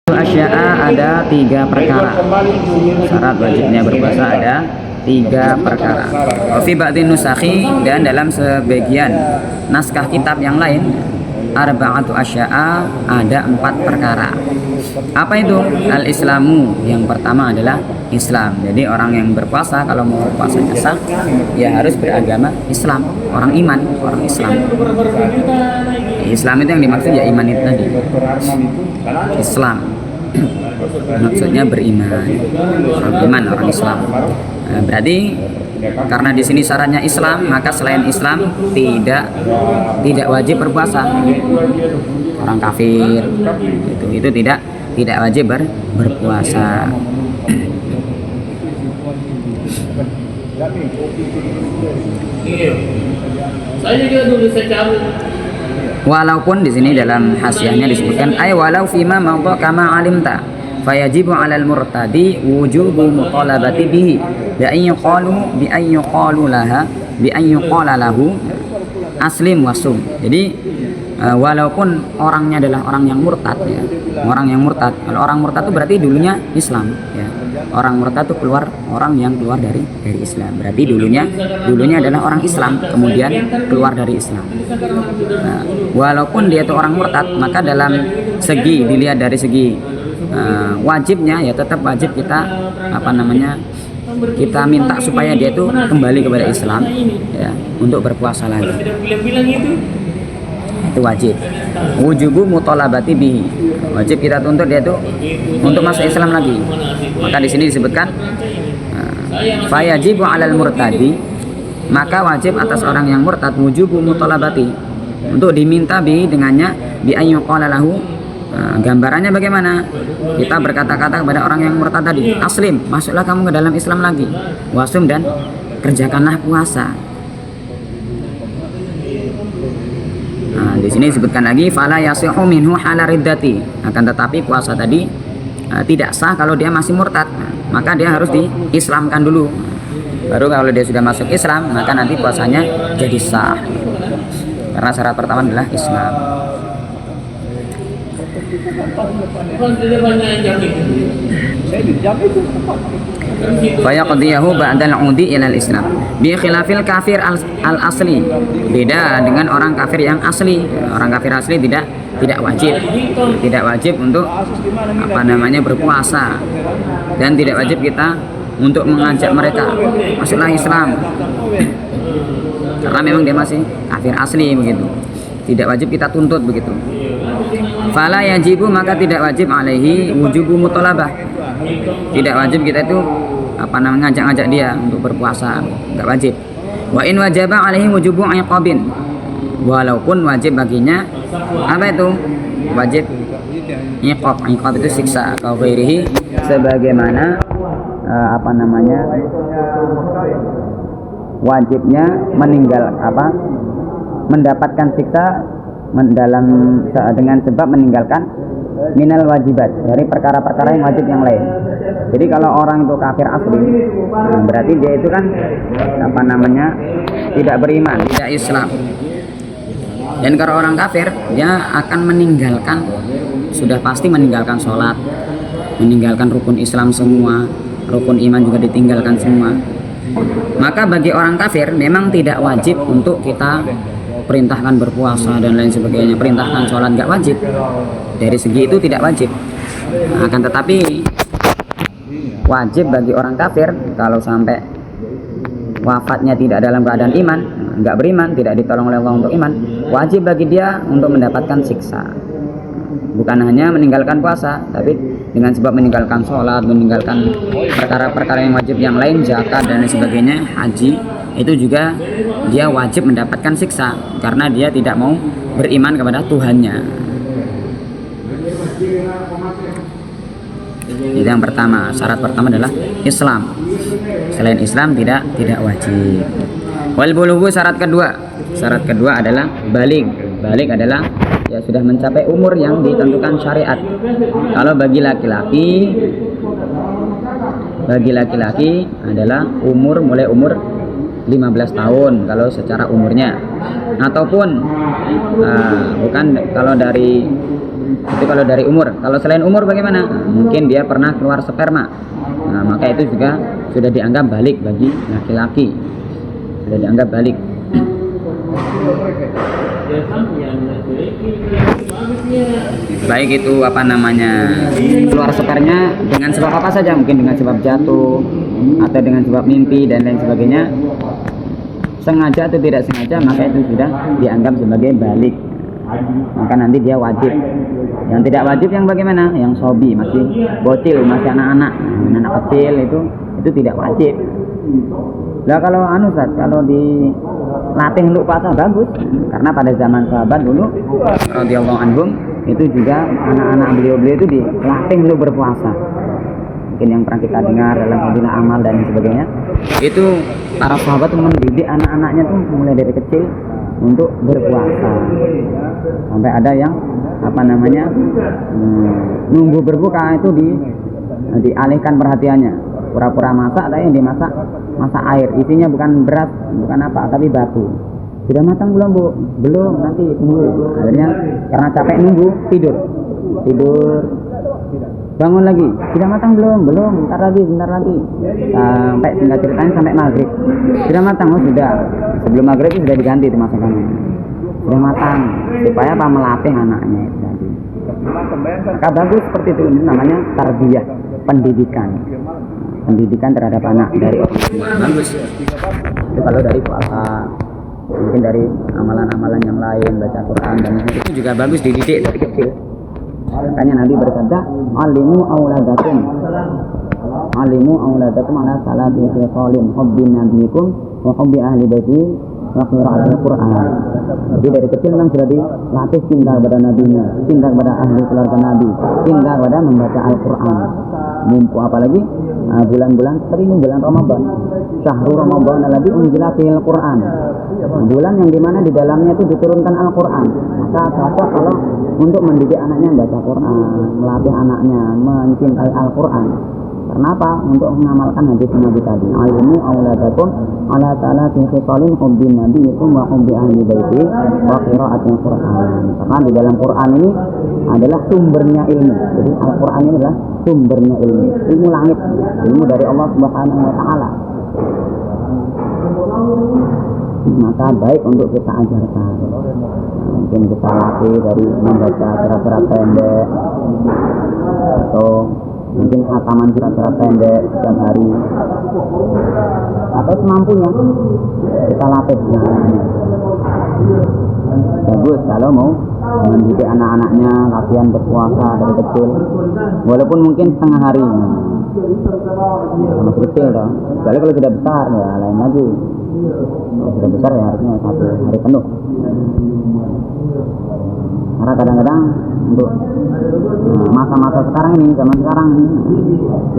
Asya'a ada 3 perkara. Syarat wajibnya berpuasa ada 3 perkara. Fi ba'dhin nusakhi, dan dalam sebagian naskah kitab yang lain, arba'atu asya'a ada 4 perkara. Apa itu? Al-Islamu, yang pertama adalah Islam. Jadi orang yang berpuasa kalau mau puasanya sah, ya harus beragama Islam, orang iman, orang Islam. Islam itu yang dimaksud ya iman itu tadi. Islam maksudnya beriman, orang iman, orang Islam. Nah, berarti karena di sini syaratnya Islam, maka selain Islam tidak wajib berpuasa. Orang kafir itu tidak wajib berpuasa. Walaupun di sini dalam hasyiahnya disebutkan walau fima madha kama alimta fayajibu 'alal murtadi wujubu mutalabati bihi bi an yuqala lahu aslim wasum. Jadi walaupun orangnya adalah orang yang murtad, ya. Orang yang murtad, kalau orang murtad itu berarti dulunya Islam, ya. Orang murtad itu orang yang keluar dari Islam. Berarti dulunya adalah orang Islam, kemudian keluar dari Islam. Nah, walaupun dia itu orang murtad, maka dalam segi dilihat dari segi wajibnya, ya tetap wajib kita kita minta supaya dia itu kembali kepada Islam, ya, untuk berpuasa lagi. Itu wajib. Wujubu mutalabati bihi, wajib kita tuntut dia itu untuk masuk Islam lagi. Maka di sini disebutkan fayajibu 'alal murtadi, maka wajib atas orang yang murtad wujubu mutalabati, untuk diminta bihi dengannya bi an yuqala lahu. Gambarannya bagaimana? Kita berkata-kata kepada orang yang murtad tadi, aslim, masuklah kamu ke dalam Islam lagi, wasum, dan kerjakanlah puasa. Nah, di sini disebutkan lagi fala yasihu minhu hala riddati, akan tetapi puasa tadi tidak sah kalau dia masih murtad. Maka dia harus diislamkan dulu. Baru kalau dia sudah masuk Islam, maka nanti puasanya jadi sah. Karena syarat pertama adalah Islam. Fayaqdiyahu ba'dal 'udi ilal Islam bi khilafil kafir al asli. Beda dengan orang kafir yang asli. Orang kafir asli tidak wajib untuk berpuasa, dan tidak wajib kita untuk mengajak mereka masuklah Islam, karena memang dia masih kafir asli begitu. Tidak wajib kita tuntut begitu. Fala yajibu, maka tidak wajib alaihi wujubu mutalabah. Tidak wajib kita itu ngajak-ngajak dia untuk berpuasa, enggak wajib. Wa in wajaba alaihi wujubu iqabin, walaupun wajib baginya apa itu? Wajib iqab. Iqab itu siksa. Kau ghairihi, sebagaimana wajibnya mendapatkan siksa dengan sebab meninggalkan minal wajibat, dari perkara-perkara yang wajib yang lain. Jadi kalau orang itu kafir asli, berarti dia itu kan tidak beriman, tidak Islam. Dan kalau orang kafir, dia akan sudah pasti meninggalkan sholat, meninggalkan rukun Islam semua, rukun iman juga ditinggalkan semua. Maka bagi orang kafir memang tidak wajib untuk kita perintahkan berpuasa dan lain sebagainya, perintahkan sholat nggak wajib. Dari segi itu tidak wajib. Akan tetapi wajib bagi orang kafir kalau sampai wafatnya tidak dalam keadaan iman, nggak beriman, tidak ditolong oleh Allah untuk iman, wajib bagi dia untuk mendapatkan siksa. Bukan hanya meninggalkan puasa, tapi dengan sebab meninggalkan sholat, meninggalkan perkara-perkara yang wajib yang lain, zakat dan lain sebagainya, haji, itu juga dia wajib mendapatkan siksa karena dia tidak mau beriman kepada Tuhannya. Itu yang pertama. Syarat pertama adalah Islam. Selain Islam tidak wajib. Wal bulughu, syarat kedua. Syarat kedua adalah balik. Balik adalah ya sudah mencapai umur yang ditentukan syariat. Kalau bagi laki-laki adalah mulai umur 15 tahun kalau secara umurnya. ataupun bukan kalau dari itu kalau dari umur. Kalau selain umur bagaimana? Mungkin dia pernah keluar sperma, nah, maka itu juga sudah dianggap balik bagi laki-laki, sudah dianggap balik. Baik itu apa namanya, keluar spermanya dengan sebab apa saja, mungkin dengan sebab jatuh atau dengan sebab mimpi dan lain sebagainya, sengaja atau tidak sengaja, maka itu sudah dianggap sebagai balik. Maka nanti dia wajib. Yang tidak wajib yang bagaimana? Yang sobi, masih bocil, masih anak-anak, anak kecil, itu tidak wajib. Nah kalau Ustaz, kalau dilatih untuk puasa bagus, karena pada zaman sahabat dulu radhiyallahu anhum itu juga anak-anak beliau itu dilatih untuk berpuasa. Mungkin yang pernah kita dengar dalam Bina Amal dan sebagainya, itu para sahabat mendidik anak-anaknya tuh mulai dari kecil untuk berpuasa, sampai ada yang apa namanya nunggu berbuka itu dialihkan perhatiannya, pura-pura masak, tapi yang dimasak masak air, isinya bukan beras, bukan apa, tapi batu. Sudah matang belum Bu? Belum, nanti tunggu. Akhirnya karena capek nunggu, tidur, bangun lagi, sudah matang belum? Belum, bentar lagi, sampai singkat ceritanya sampai maghrib, sudah matang. Oh sudah, sebelum maghrib itu sudah diganti itu masakannya, sudah matang, supaya apa? Melatih anaknya itu tadi. Maka bagus seperti itu, ini namanya tarbiyah, pendidikan terhadap anak dari orang tua. Bagus itu kalau dari puasa. Mungkin dari amalan-amalan yang lain, baca Quran dan itu juga bagus dididik dari kecil. Makanya Nabi bersabda, alimu auladakum ala salati khisalin hubbin nabiyikum wa hubbi ahli baiti wa qira'atil Quran. Jadi dari kecil memang sudah dilatih cinta kepada nabinya, cinta kepada ahli keluarga Nabi, cinta kepada membaca Al-Quran. Mumpung apalagi bulan-bulan seperti ini, bulan Ramadan, syahrul Ramadan alladzi unzila fihil Quran, bulan yang dimana di dalamnya itu diturunkan Al-Quran. Maka cocok kalau untuk mendidik anaknya membaca Quran, melatih anaknya mencintai Al-Quran. Karena apa? Untuk mengamalkan hadis Nabi tadi, alimu auladakum ala salati khisalin hubbin nabiyikum wa hubbi ahli baiti wa qira'atil Quran. Karena di dalam Quran ini adalah sumbernya ilmu. Jadi Al-Quran ini adalah sumbernya ilmu langit, ilmu dari Allah Subhanahu wa taala. Maka baik untuk kita ajarkan. Mungkin kita latih dari membaca surat-surat pendek, atau mungkin khataman surat-surat pendek setiap hari, atau semampunya kita latih. Bagus kalau mau mendidik anak-anaknya latihan berpuasa dari kecil, walaupun mungkin setengah hari, masih kecil dong. Kecuali kalau sudah besar ya lain lagi. Kalau sudah besar ya harusnya 1 hari penuh. Karena kadang-kadang untuk masa-masa sekarang ini, zaman sekarang ini,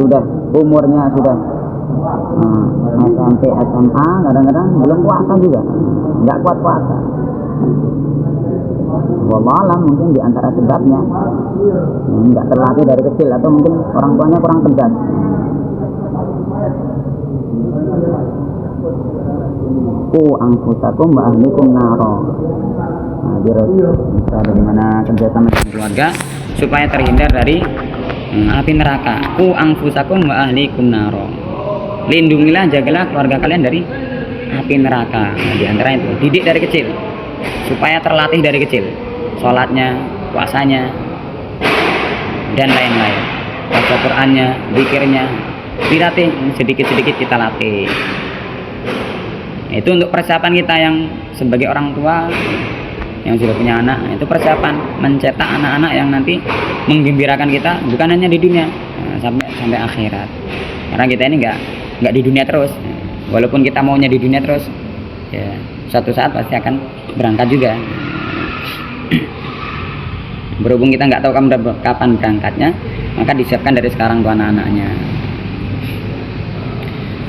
sudah umurnya sudah SMP, SMA, kadang-kadang belum puasa juga, nggak kuat puasa. Wallahualam, mungkin di antara sebabnya nggak terlatih dari kecil, atau mungkin orang tuanya kurang tegas. Anfusakum wa ahlikum naro. Nah, bagaimana kerjasama dengan keluarga supaya terhindar dari api neraka. Anfusakum wa ahlikum naro. Lindungilah, jagalah keluarga kalian dari api neraka. Nah, di antara itu didik dari kecil supaya terlatih dari kecil, sholatnya, puasanya, dan lain-lain, baca Qurannya, zikirnya, dilatih sedikit-sedikit kita latih. Itu untuk persiapan kita yang sebagai orang tua yang sudah punya anak. Itu persiapan mencetak anak-anak yang nanti menggembirakan kita bukan hanya di dunia, sampai akhirat. Karena kita ini nggak di dunia terus. Walaupun kita maunya di dunia terus, ya suatu saat pasti akan berangkat juga. Berhubung kita nggak tahu kapan berangkatnya, maka disiapkan dari sekarang untuk anak-anaknya.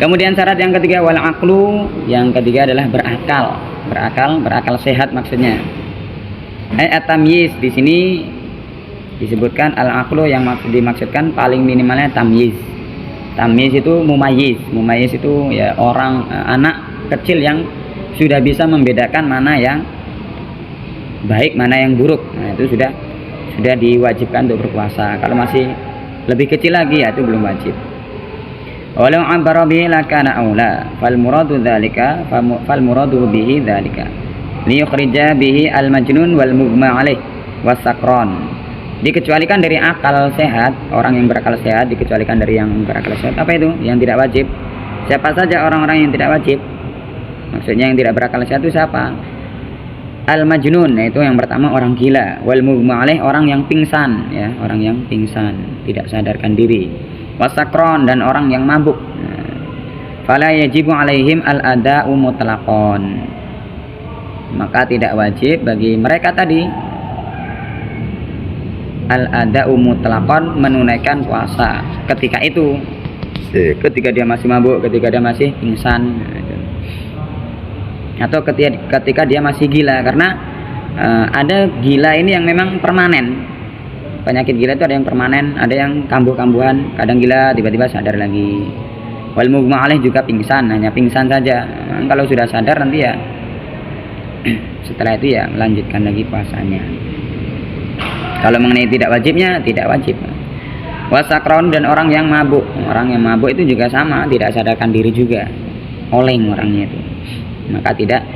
Kemudian syarat yang ketiga wal aqlu, yang ketiga adalah berakal sehat maksudnya. At-tamyiz, di sini disebutkan al-aqlu yang dimaksudkan paling minimalnya tamyiz. Tamyiz itu mumayyiz. Mumayyiz itu ya anak kecil yang sudah bisa membedakan mana yang baik, mana yang buruk. Nah, itu sudah diwajibkan untuk berpuasa. Kalau masih lebih kecil lagi ya itu belum wajib. Walau abara bihi lakana aula fal muradu dzalika fal muradu bihi dzalika liyukhrija bihi al majnun wal mughma alaih wasakron. Dikecualikan dari akal sehat, orang yang berakal sehat dikecualikan dari yang berakal sehat. Apa itu? Yang tidak wajib. Siapa saja orang-orang yang tidak wajib? Maksudnya yang tidak berakal sehat itu siapa? Al majnun, yaitu yang pertama orang gila, wal mughma alaih, orang yang pingsan ya, orang yang pingsan, tidak sadarkan diri. Wasakron, dan orang yang mabuk. Fala yajibu alaihim al ada'u mutlaqan. Maka tidak wajib bagi mereka tadi al ada'u mutlaqan, menunaikan puasa ketika itu, ketika dia masih mabuk, ketika dia masih pingsan, atau ketika dia masih gila. Karena ada gila ini yang memang permanen. Penyakit gila itu ada yang permanen, ada yang kambuh-kambuhan, kadang gila tiba-tiba sadar lagi. Wal mughma alaih juga pingsan, hanya pingsan saja. Kalau sudah sadar nanti ya setelah itu ya melanjutkan lagi puasanya. Kalau mengenai tidak wajibnya, tidak wajib. Wasakron, dan orang yang mabuk. Orang yang mabuk itu juga sama, tidak sadarkan diri juga, oleng orangnya itu. Maka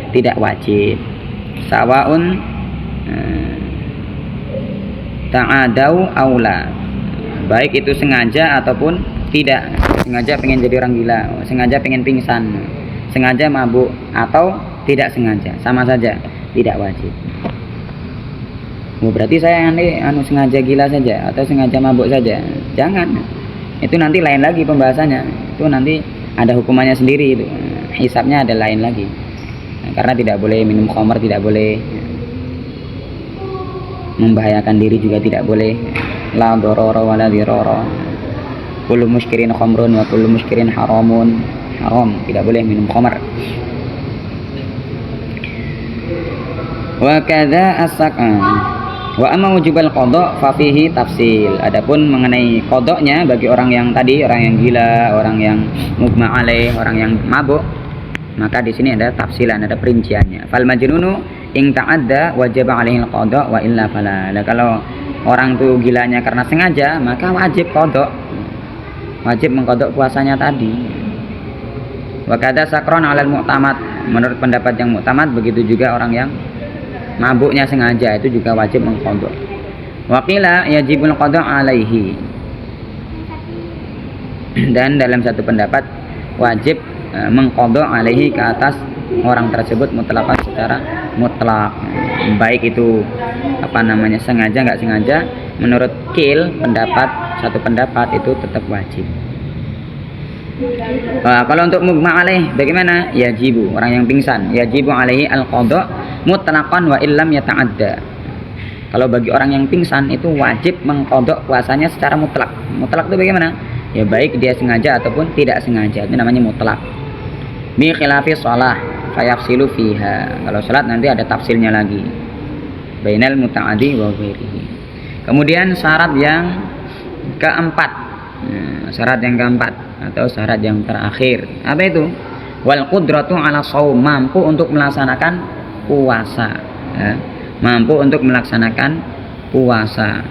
tidak wajib. Sawaun ta'adau aula, baik itu sengaja ataupun tidak. Sengaja pengen jadi orang gila, sengaja pengen pingsan, sengaja mabuk, atau tidak sengaja, sama saja tidak wajib. Berarti saya nanti sengaja gila saja atau sengaja mabuk saja, jangan. Itu nanti lain lagi pembahasannya, itu nanti ada hukumannya sendiri, itu hisabnya ada lain lagi. Karena tidak boleh minum khamr, tidak boleh membahayakan diri, juga tidak boleh la dororo wala diroro. Kullu muskirin khamrun wa kullu muskirin haramun, haram, tidak boleh minum khamr. Wa kadza as-sakan wa amma wujubal qada fa fihi tafsil. Adapun mengenai qadanya bagi orang yang tadi, orang yang gila, orang yang mughma alaih, orang yang mabuk, maka di sini ada tafsilan, ada perinciannya. Fal majnunu in ta'adda wajib alaihi al-qada wa illa fala. Nah, kalau orang itu gilanya karena sengaja, maka wajib qada, wajib mengqada puasanya tadi. Wa kadza sakron 'alal mu'tamad, menurut pendapat yang mu'tamad begitu juga orang yang mabuknya sengaja itu juga wajib mengqada. Wa qila yajibul qada alaihi, dan dalam satu pendapat wajib mengqada alaihi, ke atas orang tersebut mutlaqan, secara mutlak, baik itu sengaja nggak sengaja. Menurut Qil, satu pendapat itu tetap wajib. Kalau untuk mughma alaih bagaimana? Yajibu, orang yang pingsan, yajibu alaihi al-qada mutlaqan wa illam yata'adda. Kalau bagi orang yang pingsan itu wajib mengqada puasanya secara mutlak. Mutlak itu bagaimana? Ya baik dia sengaja ataupun tidak sengaja, itu namanya mutlak. Bi khilafi shalah fayafsilu fiha. Kalau salat nanti ada tafsirnya lagi, bainal muta'addi wa ghairihi. Kemudian syarat yang keempat, syarat yang keempat atau syarat yang terakhir, apa itu? Wal qudratu ala shaum, mampu untuk melaksanakan puasa, ya. Mampu untuk melaksanakan puasa.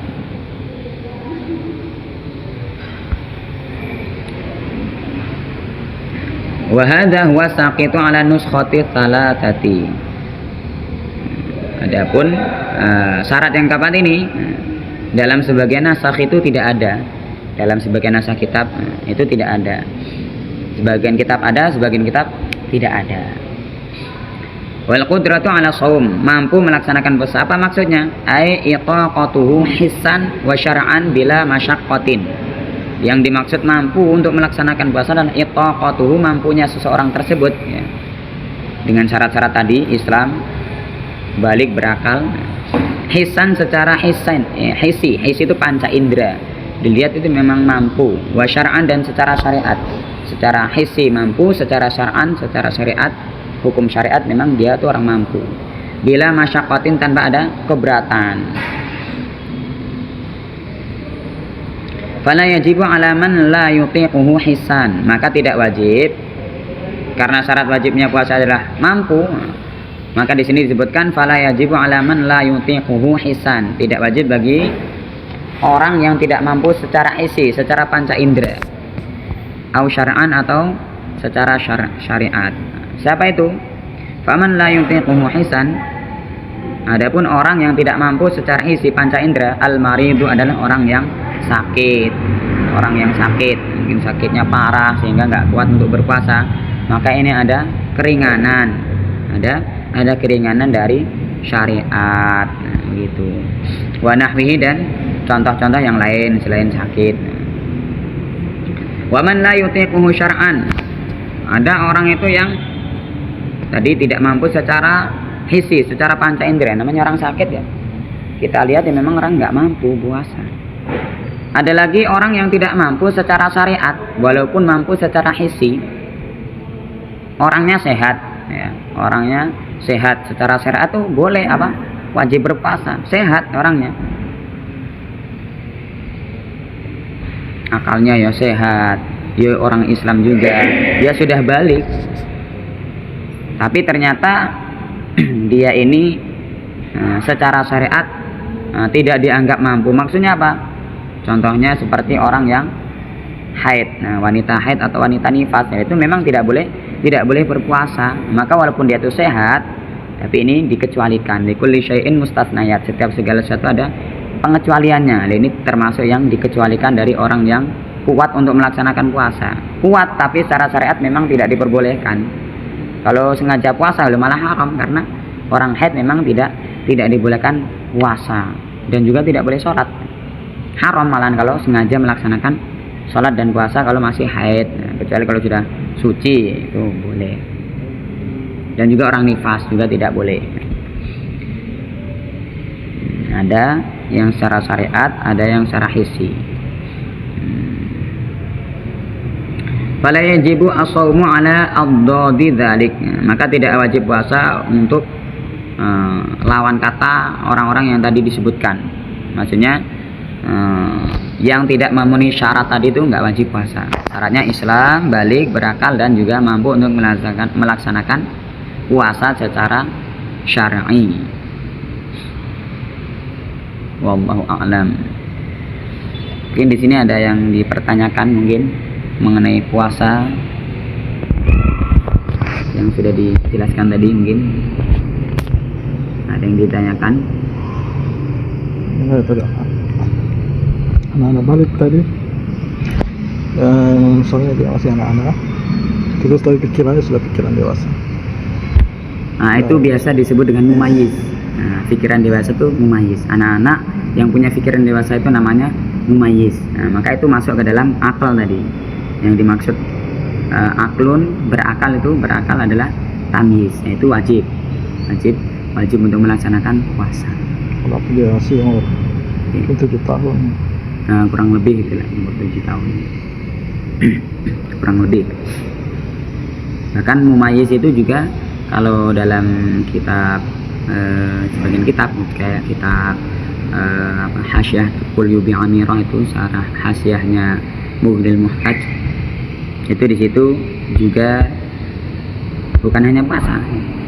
Wa hadza huwa saqitu ala nuskhati thalathati. Adapun syarat yang keempat ini dalam sebagian nasakh itu tidak ada. Dalam sebagian nasakh kitab itu tidak ada. Sebagian kitab ada, sebagian kitab tidak ada. Wal qudratu ala shaum, mampu melaksanakan puasa. Apa maksudnya? Ai iqaqatuhu hissan wa syar'an bila masyaqqatin. Yang dimaksud mampu untuk melaksanakan puasa dan iqaqatuhu, mampunya seseorang tersebut ya, dengan syarat-syarat tadi, Islam, balik, berakal. Hissan secara hissan, hissi itu panca indera, dilihat itu memang mampu. Wa syar'an, dan secara syariat, secara hissi mampu, secara syar'an, secara syariat, hukum syariat memang dia itu orang mampu. Bila masyaqqatin, tanpa ada keberatan. Fala yajibu ala man la yutiquhu hissan, maka tidak wajib, karena syarat wajibnya puasa adalah mampu, Maka di sini disebutkan fala yajibu 'ala man la yutiquhu hisan. Tidak wajib bagi orang yang tidak mampu secara isi, secara panca indera. Au syar'an atau secara syariat. Siapa itu? Faman la yutiquhu hisan. Adapun orang yang tidak mampu secara isi panca indera, al-maridu adalah orang yang sakit. Orang yang sakit, mungkin sakitnya parah sehingga nggak kuat untuk berpuasa. Maka ini ada keringanan. Ada keringanan dari syariat, gitu. Wa nahwihi, dan contoh-contoh yang lain selain sakit. Wa man la yutiquhu syar'an. Ada orang itu yang tadi tidak mampu secara hisi, secara panca indera, namanya orang sakit ya. Kita lihat ya memang orang nggak mampu puasa. Ada lagi orang yang tidak mampu secara syariat, walaupun mampu secara hisi. Orangnya sehat, ya. Orangnya sehat secara syariat tuh boleh apa? Wajib berpuasa, sehat orangnya. Akalnya ya sehat, ya orang Islam juga, dia sudah balik. Tapi ternyata dia ini secara syariat tidak dianggap mampu. Maksudnya apa? Contohnya seperti orang yang haid. Nah, wanita haid atau wanita nifas, itu memang tidak boleh berpuasa. Maka walaupun dia itu sehat, tapi ini dikecualikan. Likulli syai'in mustasnayat. Setiap segala sesuatu ada pengecualiannya. Ini termasuk yang dikecualikan dari orang yang kuat untuk melaksanakan puasa. Kuat tapi secara syariat memang tidak diperbolehkan. Kalau sengaja puasa malah haram, karena orang haid memang tidak dibolehkan puasa dan juga tidak boleh sholat. Haram malahan kalau sengaja melaksanakan sholat dan puasa kalau masih haid. Nah, kecuali kalau sudah suci itu boleh. Dan juga orang nifas juga tidak boleh. Ada yang secara syariat, ada yang secara hisi. Fala yajibu as-shaumu ala ad-dadi dzalik. Maka tidak wajib puasa untuk lawan kata orang-orang yang tadi disebutkan. Maksudnya yang tidak memenuhi syarat tadi itu nggak wajib puasa. Syaratnya Islam, balik, berakal, dan juga mampu untuk melaksanakan puasa secara syar'i. Wallahu a'lam. Mungkin di sini ada yang dipertanyakan mungkin mengenai puasa yang sudah dijelaskan tadi, mungkin ada yang ditanyakan. Anak-anak balik tadi, soalnya dia masih anak-anak, terus tadi pikirannya sudah pikiran dewasa. Nah, itu biasa disebut dengan mumayyiz. Nah, pikiran dewasa itu mumayyiz. Anak-anak yang punya pikiran dewasa itu namanya mumayyiz. Nah, maka itu masuk ke dalam akal tadi. Yang dimaksud aklun, berakal, itu berakal adalah tamyiz. Nah, itu wajib untuk melaksanakan puasa. Kalau dia masih umur 7 tahun. Nah, kurang lebih gitu lah, umur 7 tahun. Kurang lebih. Bahkan mumayyiz itu juga kalau dalam kitab sebagian kitab kayak kitab Hasyah Qul Yubi Amirah, itu syarah hasyahnya Mughnil Muhtaj, itu di situ juga bukan hanya puasa,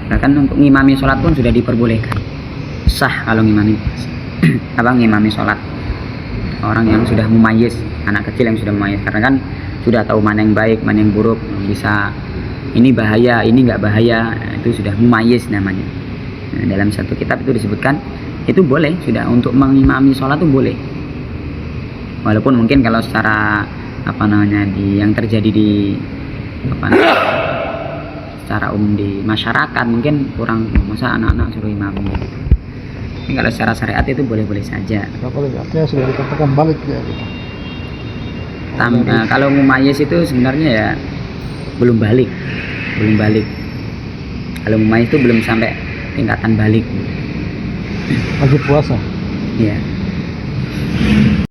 bahkan untuk ngimami sholat pun sudah diperbolehkan. Sah kalau ngimami ngimami sholat orang yang sudah mumayyiz, anak kecil yang sudah mumayyiz, karena kan sudah tahu mana yang baik, mana yang buruk, bisa ini bahaya, ini nggak bahaya. Nah, itu sudah mumayyiz namanya. Nah, dalam satu kitab itu disebutkan itu boleh sudah untuk mengimami sholat itu boleh, walaupun mungkin kalau secara yang terjadi di secara umum di masyarakat mungkin kurang, masa anak-anak suruh imam gitu. Ini kalau secara syariat itu boleh-boleh saja. Artinya sudah dikatakan balik ya gitu. Kalau mumayyiz itu sebenarnya ya belum balik. Kalau mumayyiz itu belum sampai tingkatan balik. Wajib puasa. Iya.